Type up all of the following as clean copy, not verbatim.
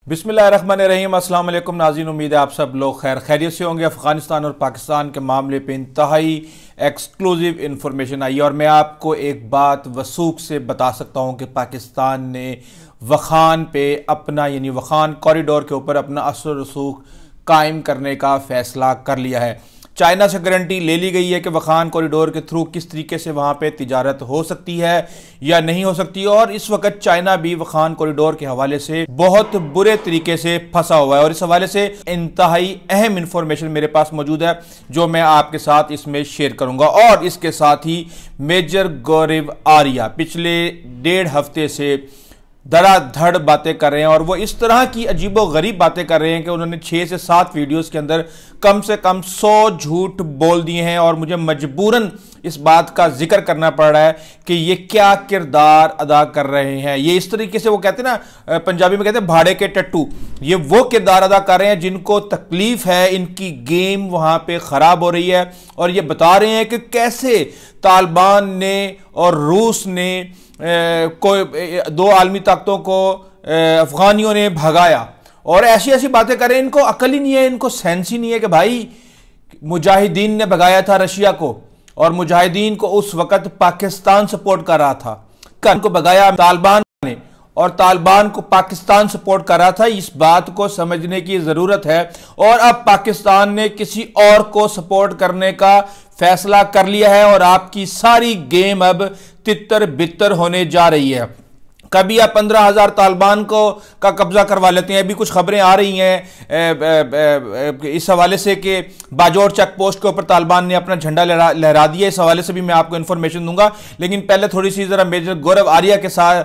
बिस्मिल्लाहिर्रहमानिर्रहीम। अस्सलाम वालेकुम नाज़रीन, उम्मीद है आप सब लोग खैरियत से होंगे। अफगानिस्तान और पाकिस्तान के मामले पे इंतहाई एक्सक्लूसिव इंफॉर्मेशन आई और मैं आपको एक बात वसूख से बता सकता हूँ कि पाकिस्तान ने वखान पे अपना यानी वखान कॉरिडोर के ऊपर अपना असर रसूख कायम करने का फैसला कर लिया है। चाइना से गारंटी ले ली गई है कि वखान कॉरिडोर के थ्रू किस तरीके से वहाँ पे तिजारत हो सकती है या नहीं हो सकती, और इस वक्त चाइना भी वखान कॉरिडोर के हवाले से बहुत बुरे तरीके से फंसा हुआ है और इस हवाले से इंतहाई अहम इंफॉर्मेशन मेरे पास मौजूद है जो मैं आपके साथ इसमें शेयर करूंगा। और इसके साथ ही मेजर गौरव आर्या पिछले 1.5 हफ्ते से धड़ाधड़ बातें कर रहे हैं और वो इस तरह की अजीबो गरीब बातें कर रहे हैं कि उन्होंने 6 से 7 वीडियोस के अंदर कम से कम 100 झूठ बोल दिए हैं और मुझे मजबूरन इस बात का जिक्र करना पड़ रहा है कि ये क्या किरदार अदा कर रहे हैं। ये इस तरीके से वो कहते हैं ना, पंजाबी में कहते हैं भाड़े के टट्टू, ये वो किरदार अदा कर रहे हैं जिनको तकलीफ है, इनकी गेम वहां पे खराब हो रही है और ये बता रहे हैं कि कैसे तालिबान ने और रूस ने कोई 2 आलमी ताकतों को अफगानियों ने भगाया और ऐसी ऐसी बातें करें। इनको अकल ही नहीं है, इनको सेंस ही नहीं है कि भाई मुजाहिदीन ने भगाया था रशिया को और मुजाहिदीन को उस वक्त पाकिस्तान सपोर्ट कर रहा था, को भगाया तालिबान ने और तालिबान को पाकिस्तान सपोर्ट कर रहा था। इस बात को समझने की जरूरत है और अब पाकिस्तान ने किसी और को सपोर्ट करने का फैसला कर लिया है और आपकी सारी गेम अब तितर बितर होने जा रही है। कभी आप 15,000 तालिबान का कब्जा करवा लेते हैं। अभी कुछ खबरें आ रही हैं इस हवाले से कि बाजौर चेक पोस्ट के ऊपर तालिबान ने अपना झंडा लहरा दिया। इस हवाले से भी मैं आपको इंफॉर्मेशन दूंगा, लेकिन पहले थोड़ी सी जरा मेजर गौरव आर्या के साथ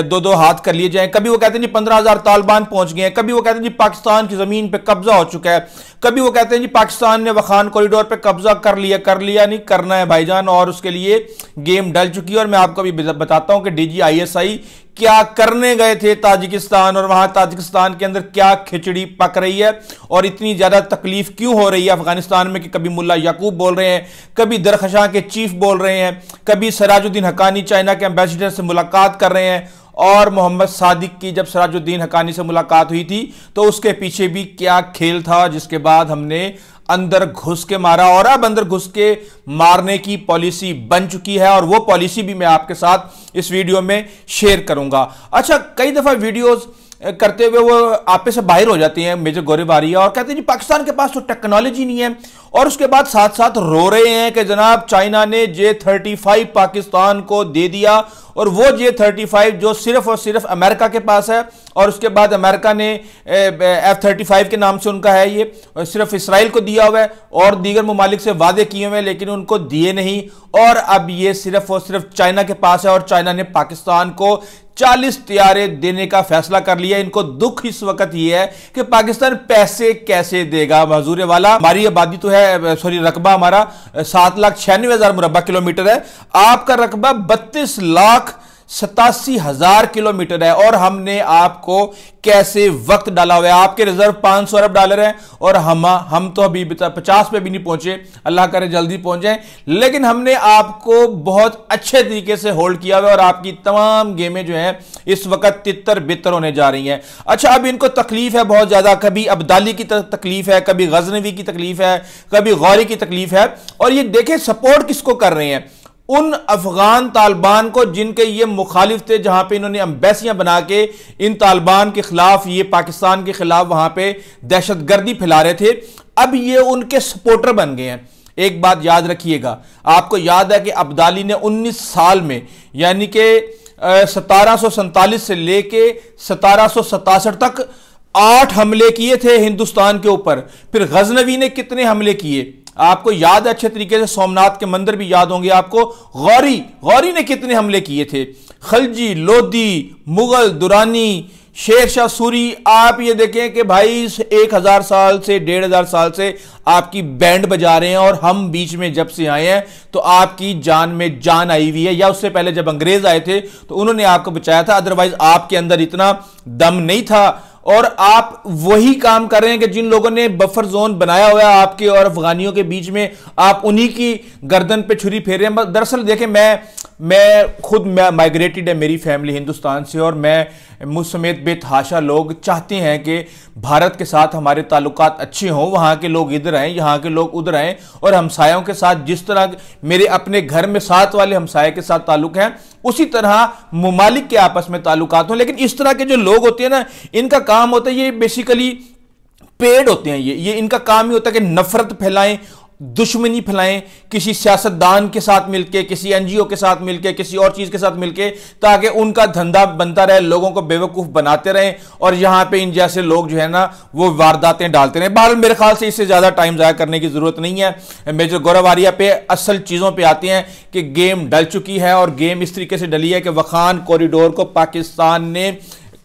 2-2 हाथ कर लिए जाएं। कभी वो कहते हैं जी 15,000 तालिबान पहुंच गए हैं, कभी वो कहते हैं जी पाकिस्तान की जमीन पे कब्जा हो चुका है, कभी वो कहते हैं जी पाकिस्तान ने वखान कॉरिडोर पे कब्जा कर लिया नहीं, करना है भाईजान और उसके लिए गेम डल चुकी है। और मैं आपको अभी बताता हूं कि DGISI क्या करने गए थे ताजिकिस्तान और वहां ताजिकिस्तान के अंदर क्या खिचड़ी पक रही है और इतनी ज्यादा तकलीफ क्यों हो रही है अफगानिस्तान में कि कभी मुल्ला याकूब बोल रहे हैं, कभी दरखशां के चीफ बोल रहे हैं, कभी सराजुद्दीन हक्कानी चाइना के एम्बेसडर से मुलाकात कर रहे हैं। और मोहम्मद सादिक की जब सराजुद्दीन हक्कानी से मुलाकात हुई थी तो उसके पीछे भी क्या खेल था, जिसके बाद हमने अंदर घुस के मारा और अब अंदर घुस के मारने की पॉलिसी बन चुकी है और वो पॉलिसी भी मैं आपके साथ इस वीडियो में शेयर करूंगा। अच्छा, कई दफा वीडियोस करते हुए वो आपे से बाहर हो जाती हैं मेजर गौरव आर्या और कहते हैं जी पाकिस्तान के पास तो टेक्नोलॉजी नहीं है, और उसके बाद साथ साथ रो रहे हैं कि जनाब चाइना ने J-35 पाकिस्तान को दे दिया और वो J-35 जो सिर्फ और सिर्फ अमेरिका के पास है और उसके बाद अमेरिका ने F-35 के नाम से उनका है, ये सिर्फ इसराइल को दिया हुआ है और दीगर ममालिक से वादे किए हुए हैं लेकिन उनको दिए नहीं, और अब ये सिर्फ और सिर्फ चाइना के पास है और चाइना ने पाकिस्तान को 40 तैयारे देने का फैसला कर लिया। इनको दुख इस वक्त ये है कि पाकिस्तान पैसे कैसे देगा। मजूरे वाला हमारी आबादी तो है, सॉरी रकबा हमारा 7,96,000 मुरब्बा किलोमीटर है, आपका रकबा 32,87,000 किलोमीटर है और हमने आपको कैसे वक्त डाला हुआ है। आपके रिजर्व 500 अरब डॉलर है और हम तो अभी 50 पे भी नहीं पहुंचे, अल्लाह करे जल्दी पहुंच जाए, लेकिन हमने आपको बहुत अच्छे तरीके से होल्ड किया हुआ है और आपकी तमाम गेमें जो हैं इस वक्त तितर बितर होने जा रही हैं। अच्छा, अब इनको तकलीफ है बहुत ज्यादा, कभी अब्दाली की तकलीफ है, कभी गजनवी की तकलीफ है, कभी गौरी की तकलीफ है, और ये देखें सपोर्ट किसको कर रहे हैं, उन अफगान तालिबान को जिनके ये मुखालिफ थे, जहां पे इन्होंने एम्बेसियां बना के इन तालिबान के खिलाफ, ये पाकिस्तान के खिलाफ वहां पे दहशतगर्दी फैला रहे थे, अब ये उनके सपोर्टर बन गए हैं। एक बात याद रखिएगा, आपको याद है कि अब्दाली ने 19 साल में यानी कि 1747 से लेके 1767 तक 8 हमले किए थे हिंदुस्तान के ऊपर। फिर गजनवी ने कितने हमले किए आपको याद है अच्छे तरीके से, सोमनाथ के मंदिर भी याद होंगे आपको। गौरी ने कितने हमले किए थे, खलजी, लोधी, मुगल, दुरानी, शेर शाह सूरी। आप ये देखें कि भाई 1000 साल से 1500 साल से आपकी बैंड बजा रहे हैं और हम बीच में जब से आए हैं तो आपकी जान में जान आई हुई है, या उससे पहले जब अंग्रेज आए थे तो उन्होंने आपको बचाया था, अदरवाइज आपके अंदर इतना दम नहीं था। और आप वही काम कर रहे हैं कि जिन लोगों ने बफर जोन बनाया हुआ है आपके और अफगानियों के बीच में, आप उन्हीं की गर्दन पे छुरी फेर रहे हैं। दरअसल देखें, मैं खुद माइग्रेटेड है मेरी फैमिली हिंदुस्तान से, और मैं मुझ समेत बेतहाशा लोग चाहते हैं कि भारत के साथ हमारे ताल्लुकात अच्छे हों, वहाँ के लोग इधर आएँ, यहाँ के लोग उधर आएँ, और हमसायों के साथ जिस तरह मेरे अपने घर में साथ वाले हमसाये के साथ ताल्लुक हैं उसी तरह मुमालिक के आपस में ताल्लुकात हों। लेकिन इस तरह के जो लोग होते हैं ना, इनका काम होता है, ये बेसिकली पेड़ होते हैं, ये इनका काम ही होता है कि नफरत फैलाएं, दुश्मनी फैलाएं, किसी सियासतदान के साथ मिलके, किसी एनजीओ के साथ मिलके, किसी और चीज के साथ मिलके, ताकि उनका धंधा बनता रहे, लोगों को बेवकूफ बनाते रहें और यहां पे इन जैसे लोग जो है ना वो वारदातें डालते रहें। बहरहाल मेरे ख्याल से इससे ज्यादा टाइम जाया करने की जरूरत नहीं है। मेजर गौरव आर्या पे असल चीजों पर आते हैं कि गेम डल चुकी है, और गेम इस तरीके से डली है कि वखान कॉरिडोर को पाकिस्तान ने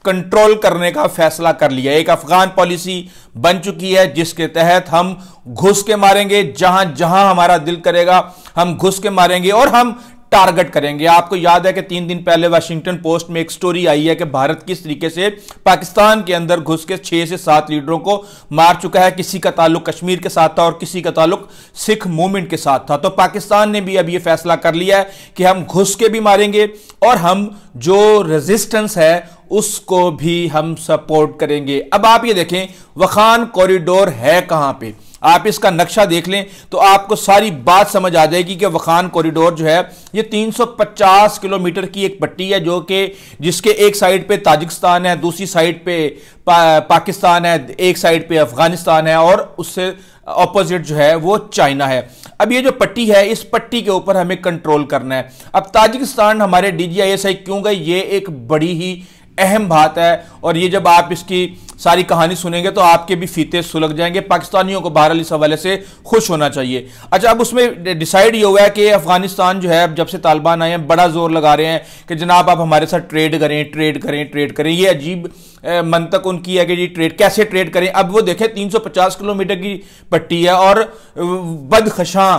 कंट्रोल करने का फैसला कर लिया। एक अफगान पॉलिसी बन चुकी है जिसके तहत हम घुस के मारेंगे, जहां जहां हमारा दिल करेगा हम घुस के मारेंगे और हम टारगेट करेंगे। आपको याद है कि 3 दिन पहले वाशिंगटन पोस्ट में एक स्टोरी आई है कि भारत किस तरीके से पाकिस्तान के अंदर घुस के 6 से 7 लीडरों को मार चुका है। किसी का ताल्लुक कश्मीर के साथ था और किसी का ताल्लुक सिख मूवमेंट के साथ था। तो पाकिस्तान ने भी अब यह फैसला कर लिया है कि हम घुस के भी मारेंगे और हम जो रेजिस्टेंस है उसको भी हम सपोर्ट करेंगे। अब आप ये देखें वखान कॉरिडोर है कहां पे, आप इसका नक्शा देख लें तो आपको सारी बात समझ आ जाएगी कि वखान कॉरिडोर जो है ये 350 किलोमीटर की एक पट्टी है, जो कि जिसके एक साइड पे ताजिकिस्तान है, दूसरी साइड पे पाकिस्तान है, एक साइड पे अफगानिस्तान है और उससे ऑपोजिट जो है वो चाइना है। अब ये जो पट्टी है इस पट्टी के ऊपर हमें कंट्रोल करना है। अब ताजिकिस्तान हमारे DGISI क्यों गए, ये एक बड़ी ही अहम बात है, और ये जब आप इसकी सारी कहानी सुनेंगे तो आपके भी फीते सुलग जाएंगे। पाकिस्तानियों को बहरहाल इस हवाले से खुश होना चाहिए। अच्छा, अब उसमें डिसाइड ये हुआ है कि अफगानिस्तान जो है अब जब से तालिबान आए हैं बड़ा जोर लगा रहे हैं कि जनाब आप हमारे साथ ट्रेड करें, ट्रेड करें, ट्रेड करें। ये अजीब मंतक उनकी है कि जी ट्रेड कैसे ट्रेड करें। अब वो देखें 350 किलोमीटर की पट्टी है और बदख्शां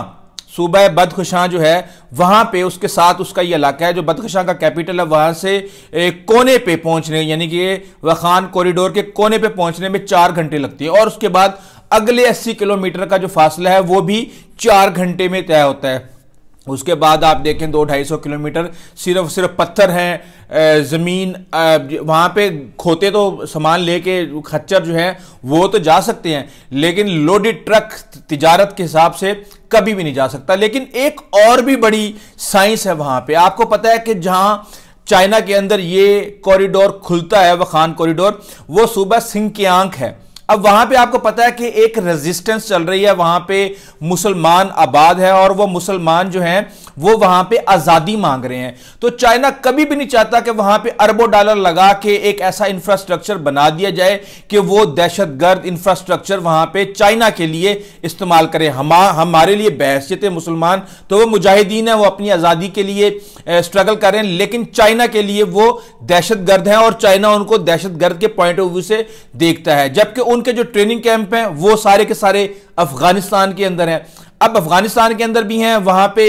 सूबा बदख्शां जो है वहां पे उसके साथ उसका ये इलाका है जो बदख्शां का कैपिटल है, वहां से कोने पे पहुंचने यानी कि वखान कॉरिडोर के कोने पे पहुंचने में 4 घंटे लगती है, और उसके बाद अगले 80 किलोमीटर का जो फासला है वो भी 4 घंटे में तय होता है। उसके बाद आप देखें 200-250 किलोमीटर सिर्फ पत्थर हैं, जमीन वहां पे खोते तो सामान लेके खच्चर जो है वो तो जा सकते हैं, लेकिन लोडेड ट्रक तिजारत के हिसाब से कभी भी नहीं जा सकता। लेकिन एक और भी बड़ी साइंस है वहां पे। आपको पता है कि जहां चाइना के अंदर ये कॉरिडोर खुलता है वखान कॉरिडोर, वो सूबा सिंकियांग है। अब वहां पे आपको पता है कि एक रेजिस्टेंस चल रही है, वहां पे मुसलमान आबाद है और वो मुसलमान जो हैं वो वहां पे आजादी मांग रहे हैं। तो चाइना कभी भी नहीं चाहता कि वहां पे अरबों डॉलर लगा के एक ऐसा इंफ्रास्ट्रक्चर बना दिया जाए कि वो दहशतगर्द इंफ्रास्ट्रक्चर वहां पे चाइना के लिए इस्तेमाल करें। हमारे लिए बहैसियत मुसलमान तो वो मुजाहिदीन है, वो अपनी आजादी के लिए स्ट्रगल कर रहे हैं, लेकिन चाइना के लिए वो दहशतगर्द हैं और चाइना उनको दहशतगर्द के पॉइंट ऑफ व्यू से देखता है। जबकि उनके जो ट्रेनिंग कैंप हैं वो सारे के सारे अफगानिस्तान के अंदर हैं। अब अफगानिस्तान के अंदर भी हैं, वहां पे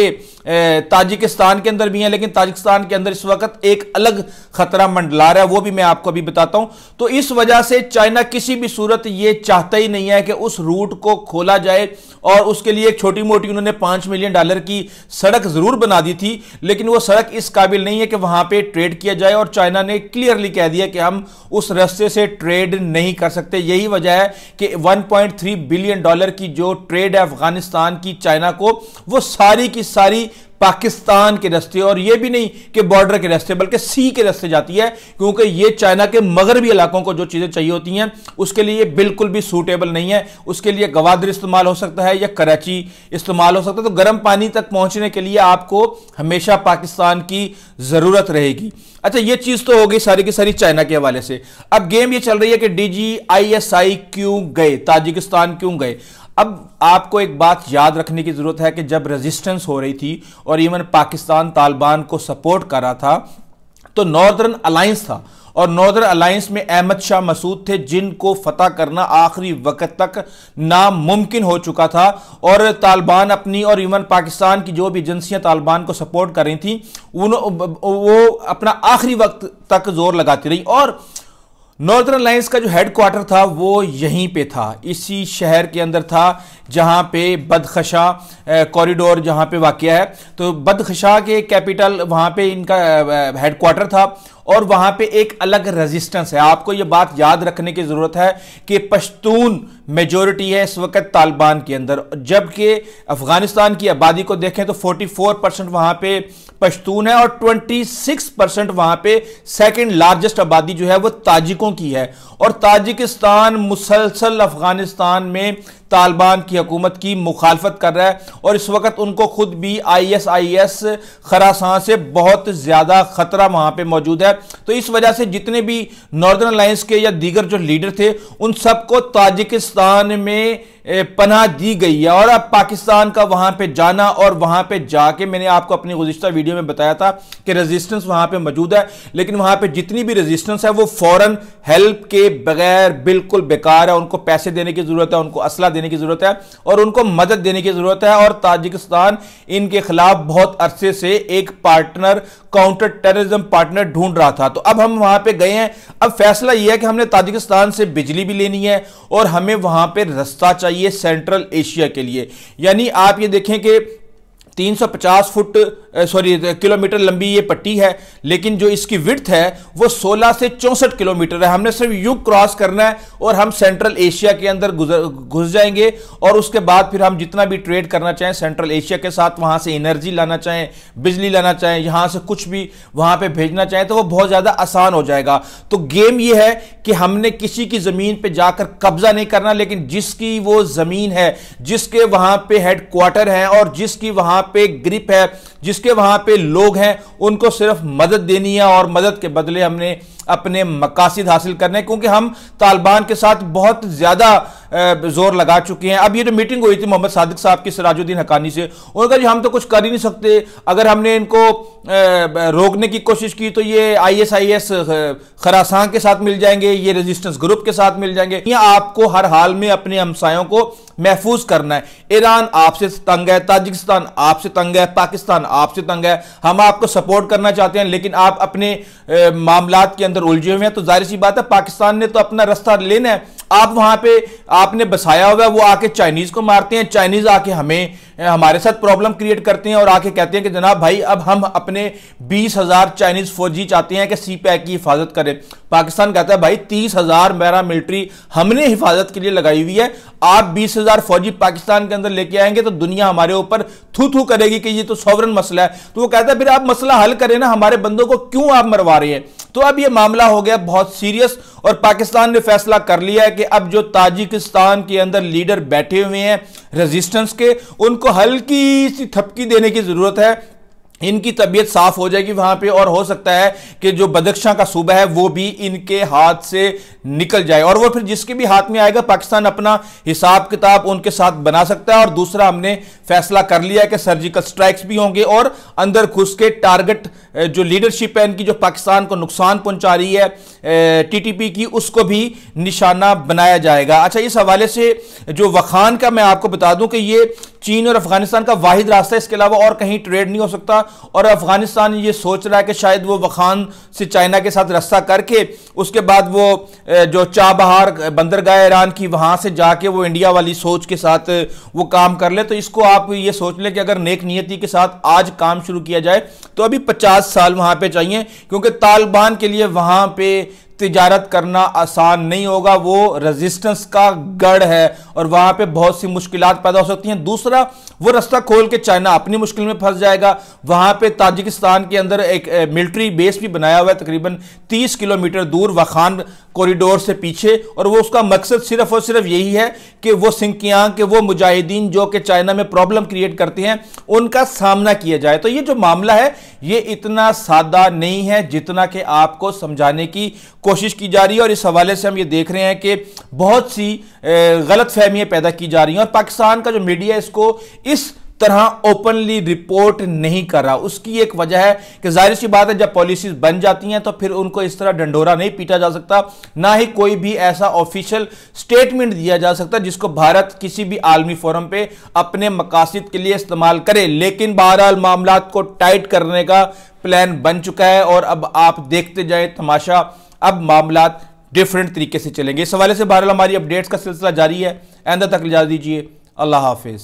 ताजिकिस्तान के अंदर भी हैं, लेकिन ताजिकिस्तान के अंदर इस वक्त एक अलग खतरा मंडला रहा है, वो भी मैं आपको अभी बताता हूं। तो इस वजह से चाइना किसी भी सूरत ये चाहता ही नहीं है कि उस रूट को खोला जाए, और उसके लिए एक छोटी मोटी उन्होंने $5 मिलियन की सड़क जरूर बना दी थी, लेकिन वो सड़क इस काबिल नहीं है कि वहां पे ट्रेड किया जाए, और चाइना ने क्लियरली कह दिया कि हम उस रास्ते से ट्रेड नहीं कर सकते। यही वजह है कि $1.3 बिलियन की जो ट्रेड है अफगानिस्तान की चाइना को, वो सारी की सारी पाकिस्तान के रास्ते, और ये भी नहीं कि बॉर्डर के रास्ते बल्कि सी के रास्ते जाती है, क्योंकि ये चाइना के मगरबी इलाकों को जो चीजें चाहिए होती हैं उसके लिए बिल्कुल भी सूटेबल नहीं है। उसके लिए गवादर इस्तेमाल हो सकता है या कराची इस्तेमाल हो सकता है। तो गर्म पानी तक पहुंचने के लिए आपको हमेशा पाकिस्तान की जरूरत रहेगी। अच्छा, ये चीज तो हो गई सारी की सारी चाइना के हवाले से। अब गेम ये चल रही है कि DGISI क्यों गए, ताजिकिस्तान क्यों गए। अब आपको एक बात याद रखने की जरूरत है कि जब रेजिस्टेंस हो रही थी और इवन पाकिस्तान तालिबान को सपोर्ट कर रहा था तो नॉर्दर्न अलायंस था, और नॉर्दर्न अलायंस में अहमद शाह मसूद थे, जिनको फतह करना आखिरी वक्त तक नामुमकिन हो चुका था। और तालिबान अपनी और इवन पाकिस्तान की जो भी एजेंसियां तालिबान को सपोर्ट कर रही थी वो अपना आखिरी वक्त तक जोर लगाती रही। और नॉर्दर्न अलायंस का जो हेडक्वार्टर था वो यहीं पे था, इसी शहर के अंदर था जहां पे बदखशा कॉरिडोर जहां पे वाक़या है। तो बदखशा के कैपिटल वहां पे इनका हेडक्वार्टर था और वहां पे एक अलग रेजिस्टेंस है। आपको ये बात याद रखने की जरूरत है कि पश्तून मेजॉरिटी है इस वक्त तालिबान के अंदर, जबकि अफगानिस्तान की आबादी को देखें तो 44% वहां पे पश्तून है और 26% वहां पे सेकंड लार्जेस्ट आबादी जो है वो ताजिकों की है। और ताजिकिस्तान मुसलसल अफगानिस्तान में तालिबान की हुकूमत की मुखालफत कर रहा है और इस वक्त उनको खुद भी ISIS खरासान से बहुत ज्यादा खतरा वहां पे मौजूद है। तो इस वजह से जितने भी नॉर्दर्न अलायंस के या दीगर जो लीडर थे उन सबको ताजिकिस्तान में पनाह दी गई है। और अब पाकिस्तान का वहां पे जाना और वहां पे जाके मैंने आपको अपनी गुज़िश्ता वीडियो में बताया था कि रेजिस्टेंस वहां पे मौजूद है, लेकिन वहां पे जितनी भी रेजिस्टेंस है वो फौरन हेल्प के बगैर बिल्कुल बेकार है। उनको पैसे देने की जरूरत है, उनको असला देने की जरूरत है और उनको मदद देने की जरूरत है। और ताजिकिस्तान इनके खिलाफ बहुत अरसे से एक पार्टनर, काउंटर टेररिज्म पार्टनर ढूंढ रहा था। तो अब हम वहां पे गए हैं। अब फैसला यह है कि हमने ताजिकिस्तान से बिजली भी लेनी है और हमें वहां पे रास्ता चाहिए सेंट्रल एशिया के लिए। यानी आप ये देखें कि 350 किलोमीटर लंबी ये पट्टी है, लेकिन जो इसकी विड्थ है वो 16 से 64 किलोमीटर है। हमने सिर्फ यूं क्रॉस करना है और हम सेंट्रल एशिया के अंदर घुस जाएंगे और उसके बाद फिर हम जितना भी ट्रेड करना चाहें सेंट्रल एशिया के साथ, वहां से एनर्जी लाना चाहें, बिजली लाना चाहें, यहां से कुछ भी वहां पे भेजना चाहें तो वो बहुत ज्यादा आसान हो जाएगा। तो गेम ये है कि हमने किसी की जमीन पे जाकर कब्जा नहीं करना, लेकिन जिसकी वो जमीन है, जिसके वहां पे हेडक्वार्टर है और जिसकी वहां पे ग्रिप है, जिसके वहां पे लोग हैं, उनको सिर्फ मदद देनी है और मदद के बदले हमने अपने मकासद हासिल करने, क्योंकि हम तालिबान के साथ बहुत ज्यादा जोर लगा चुके हैं। अब ये जो मीटिंग हुई थी मोहम्मद सादिक साहब की सिराजुद्दीन हक्कानी से, उन्होंने कहा जी हम तो कुछ कर ही नहीं सकते, अगर हमने इनको रोकने की कोशिश की तो ये ISIS खरासान के साथ मिल जाएंगे, ये रेजिस्टेंस ग्रुप के साथ मिल जाएंगे। ये आपको हर हाल में अपने हमसायों को महफूज करना है। ईरान आपसे तंग है, ताजिकिस्तान आपसे तंग है, पाकिस्तान आपसे तंग है, हम आपको सपोर्ट करना चाहते हैं लेकिन आप अपने मामलात के अंदर उलझे हुए हैं। तो जाहिर सी बात है पाकिस्तान ने तो अपना रास्ता लेना है। आप वहां पे आपने बसाया हुआ है, वो आके चाइनीज को मारते हैं, चाइनीज आके हमारे साथ प्रॉब्लम क्रिएट करते हैं और आके कहते हैं कि जनाब भाई अब हम अपने 20,000 चाइनीज फौजी चाहते हैं कि CPAC की हिफाजत करें। पाकिस्तान कहता है भाई 30,000 मेरा मिलिट्री हमने हिफाजत के लिए लगाई हुई है, आप 20,000 फौजी पाकिस्तान के अंदर लेके आएंगे तो दुनिया हमारे ऊपर थू थू करेगी कि ये तो सॉवरन मसला है। तो वो कहता है फिर आप मसला हल करें ना, हमारे बंदों को क्यों आप मरवा रहे हैं। तो अब ये मामला हो गया बहुत सीरियस और पाकिस्तान ने फैसला कर लिया है कि अब जो ताजिकिस्तान के अंदर लीडर बैठे हुए हैं रेजिस्टेंस के, उनको हल्की सी थपकी देने की जरूरत है, इनकी तबीयत साफ हो जाएगी वहां पे और हो सकता है कि जो बदख्शां का सूबा है वो भी इनके हाथ से निकल जाए और वो फिर जिसके भी हाथ में आएगा पाकिस्तान अपना हिसाब किताब उनके साथ बना सकता है। और दूसरा हमने फैसला कर लिया है कि सर्जिकल स्ट्राइक्स भी होंगे और अंदर घुस के टारगेट जो लीडरशिप है इनकी जो पाकिस्तान को नुकसान पहुंचा रही है TTP की, उसको भी निशाना बनाया जाएगा। अच्छा, इस हवाले से जो वखान का मैं आपको बता दूं कि ये चीन और अफगानिस्तान का वाहिद रास्ता है, इसके अलावा और कहीं ट्रेड नहीं हो सकता। और अफगानिस्तान ये सोच रहा है कि शायद वो वखान से चाइना के साथ रास्ता करके उसके बाद वो जो चाबहार बंदरगाह ईरान की वहां से जाके वो इंडिया वाली सोच के साथ वो काम कर ले। तो इसको आप ये सोच ले कि अगर नेक नियति के साथ आज काम शुरू किया जाए तो अभी 50 साल वहां पे चाहिए, क्योंकि तालिबान के लिए वहां पे तिजारत करना आसान नहीं होगा। वो रेजिस्टेंस का गढ़ है और वहां पे बहुत सी मुश्किलात पैदा हो सकती हैं। दूसरा, वो रास्ता खोल के चाइना अपनी मुश्किल में फंस जाएगा। वहां पे ताजिकिस्तान के अंदर एक मिलिट्री बेस भी बनाया हुआ है तकरीबन 30 किलोमीटर दूर वखान कॉरिडोर से पीछे, और वो उसका मकसद सिर्फ और सिर्फ यही है कि वो सिंकियांग के वो मुजाहिदीन जो कि चाइना में प्रॉब्लम क्रिएट करते हैं उनका सामना किया जाए। तो ये जो मामला है ये इतना सादा नहीं है जितना कि आपको समझाने की कोशिश की जा रही है। और इस हवाले से हम ये देख रहे हैं कि बहुत सी गलत फहमियां पैदा की जा रही हैं और पाकिस्तान का जो मीडिया इसको इस तरह ओपनली रिपोर्ट नहीं कर रहा। उसकी एक वजह है कि जाहिर सी बात है, जब पॉलिसीज बन जाती हैं तो फिर उनको इस तरह डंडोरा नहीं पीटा जा सकता, ना ही कोई भी ऐसा ऑफिशियल स्टेटमेंट दिया जा सकता जिसको भारत किसी भी आलमी फोरम पे अपने मकासद के लिए इस्तेमाल करे। लेकिन बहरहाल मामला को टाइट करने का प्लान बन चुका है और अब आप देखते जाए तमाशा, अब मामला डिफरेंट तरीके से चलेंगे। इस हवाले से बहरहाल हमारी अपडेट्स का सिलसिला जारी है। आइंदा तक इजाज़त दीजिए। अल्लाह हाफिज।